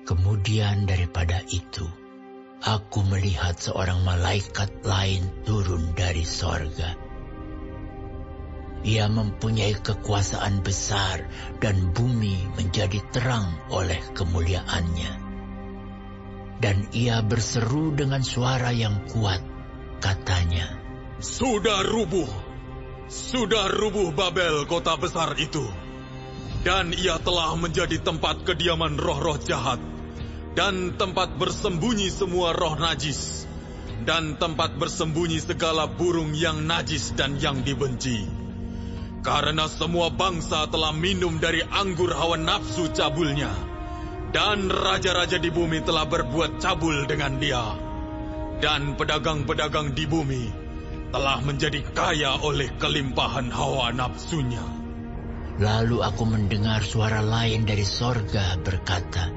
Kemudian daripada itu, aku melihat seorang malaikat lain turun dari sorga. Ia mempunyai kekuasaan besar dan bumi menjadi terang oleh kemuliaannya. Dan ia berseru dengan suara yang kuat, katanya, Sudah rubuh Babel, kota besar itu. Dan ia telah menjadi tempat kediaman roh-roh jahat, dan tempat bersembunyi semua roh najis, dan tempat bersembunyi segala burung yang najis dan yang dibenci. Karena semua bangsa telah minum dari anggur hawa nafsu cabulnya, dan raja-raja di bumi telah berbuat cabul dengan dia, dan pedagang-pedagang di bumi telah menjadi kaya oleh kelimpahan hawa nafsunya. Lalu aku mendengar suara lain dari sorga berkata,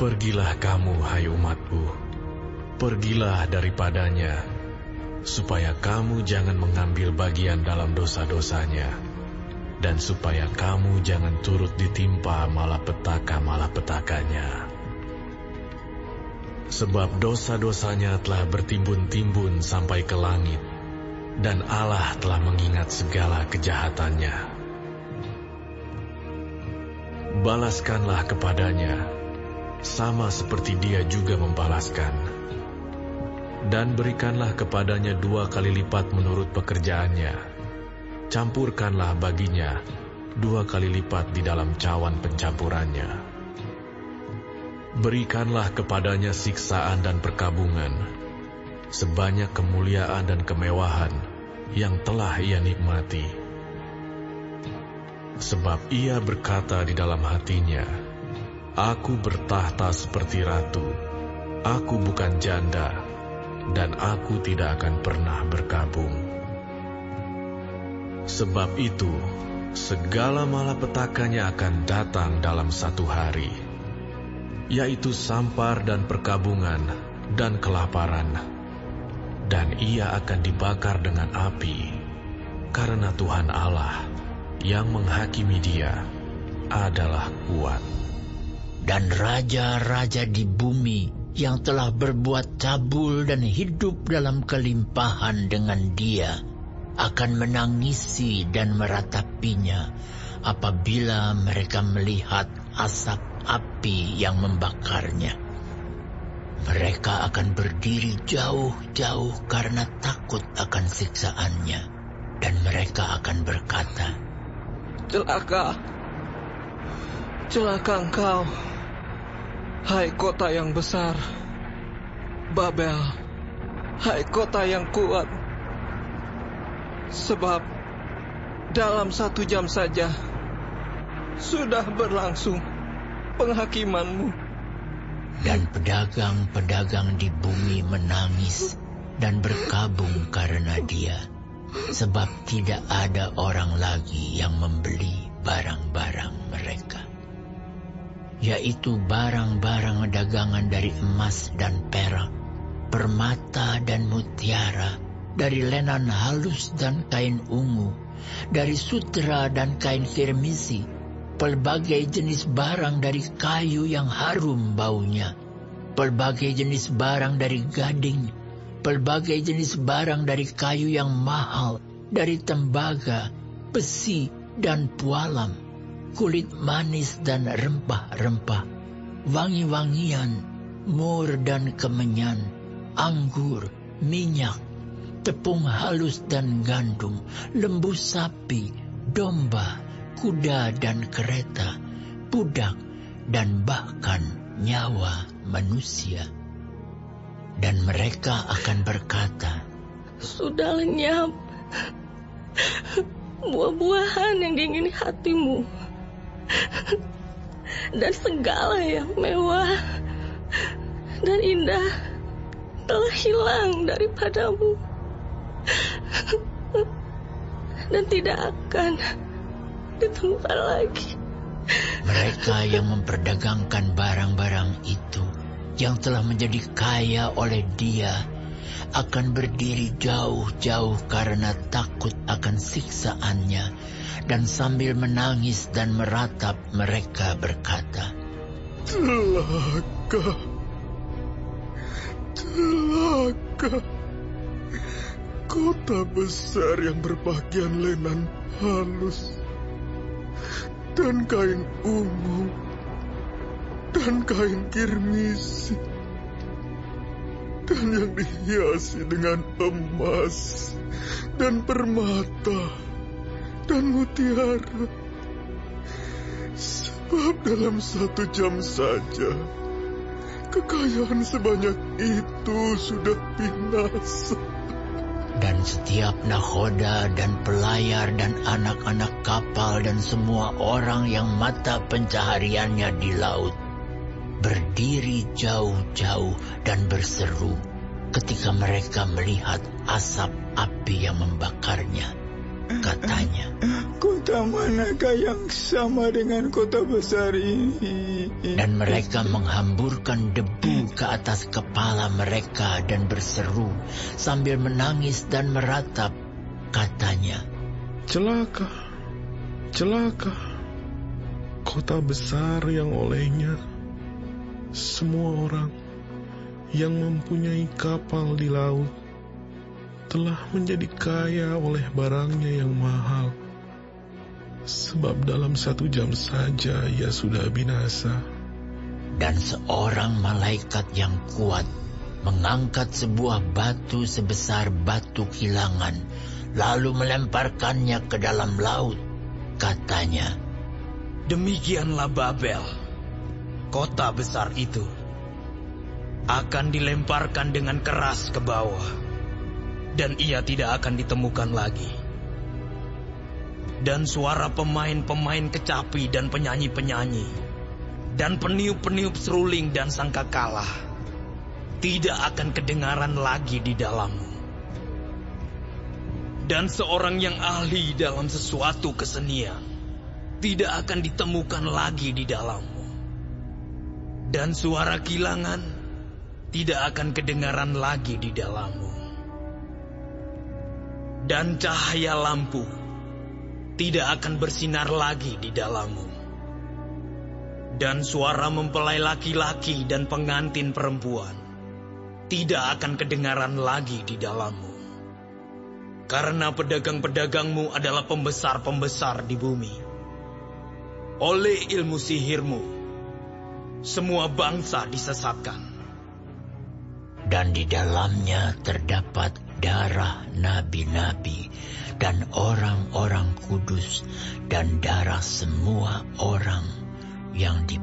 Pergilah kamu, hai umatku, pergilah daripadanya, supaya kamu jangan mengambil bagian dalam dosa-dosanya, dan supaya kamu jangan turut ditimpa malapetaka-malapetakanya. Sebab dosa-dosanya telah bertimbun-timbun sampai ke langit, dan Allah telah mengingat segala kejahatannya. Balaskanlah kepadanya, sama seperti dia juga membalaskan. Dan berikanlah kepadanya 2 kali lipat menurut pekerjaannya. Campurkanlah baginya 2 kali lipat di dalam cawan pencampurannya. Berikanlah kepadanya siksaan dan perkabungan, sebanyak kemuliaan dan kemewahan yang telah ia nikmati. Sebab ia berkata di dalam hatinya, Aku bertahta seperti ratu, aku bukan janda, dan aku tidak akan pernah berkabung. Sebab itu, segala malapetakanya akan datang dalam satu hari, yaitu sampar dan perkabungan dan kelaparan, dan ia akan dibakar dengan api, karena Tuhan Allah yang menghakimi dia adalah kuat. Dan raja-raja di bumi yang telah berbuat cabul dan hidup dalam kelimpahan dengan dia akan menangisi dan meratapinya apabila mereka melihat asap api yang membakarnya. Mereka akan berdiri jauh-jauh karena takut akan siksaannya, dan mereka akan berkata, Celaka engkau, hai kota yang besar, Babel, hai kota yang kuat. Sebab dalam 1 jam saja sudah berlangsung penghakimanmu. Dan pedagang-pedagang di bumi menangis dan berkabung karena dia, sebab tidak ada orang lagi yang membeli barang-barang mereka, yaitu barang-barang dagangan dari emas dan perak, permata dan mutiara, dari lenan halus dan kain ungu, dari sutra dan kain kirmisi, pelbagai jenis barang dari kayu yang harum baunya, pelbagai jenis barang dari gading, pelbagai jenis barang dari kayu yang mahal, dari tembaga, besi dan pualam, kulit manis dan rempah-rempah, wangi-wangian, mur dan kemenyan, anggur, minyak, tepung halus dan gandum, lembu sapi, domba, kuda dan kereta, budak, dan bahkan nyawa manusia. Dan mereka akan berkata, Sudah lenyap buah-buahan yang diingini hatimu, dan segala yang mewah dan indah telah hilang daripadamu, dan tidak akan ditemukan lagi. Mereka yang memperdagangkan barang-barang itu, yang telah menjadi kaya oleh dia, akan berdiri jauh-jauh karena takut akan siksaannya, dan sambil menangis dan meratap mereka berkata, Celaka. Kota besar yang berpakaian lenan halus dan kain ungu dan kain kirmisi dan yang dihiasi dengan emas dan permata dan mutiara. Sebab dalam 1 jam saja kekayaan sebanyak itu sudah binasa. Dan setiap nakhoda dan pelayar dan anak-anak kapal dan semua orang yang mata pencahariannya di laut berdiri jauh-jauh dan berseru ketika mereka melihat asap api yang membakarnya. Katanya, kota manakah yang sama dengan kota besar ini? Dan mereka menghamburkan debu ke atas kepala mereka dan berseru sambil menangis dan meratap. Katanya, celaka, kota besar yang olehnya semua orang yang mempunyai kapal di laut telah menjadi kaya oleh barangnya yang mahal, sebab dalam 1 jam saja ia sudah binasa. Dan seorang malaikat yang kuat mengangkat sebuah batu sebesar batu kilangan, lalu melemparkannya ke dalam laut. Katanya, demikianlah Babel, kota besar itu, akan dilemparkan dengan keras ke bawah, dan ia tidak akan ditemukan lagi. Dan suara pemain-pemain kecapi dan penyanyi-penyanyi, dan peniup-peniup seruling dan sangkakala tidak akan kedengaran lagi di dalammu. Dan seorang yang ahli dalam sesuatu kesenian tidak akan ditemukan lagi di dalammu. Dan suara kilangan tidak akan kedengaran lagi di dalammu. Dan cahaya lampu tidak akan bersinar lagi di dalammu. Dan suara mempelai laki-laki dan pengantin perempuan tidak akan kedengaran lagi di dalammu. Karena pedagang-pedagangmu adalah pembesar-pembesar di bumi. Oleh ilmu sihirmu, semua bangsa disesatkan. Dan di dalamnya terdapat darah nabi-nabi dan orang-orang kudus dan darah semua orang yang di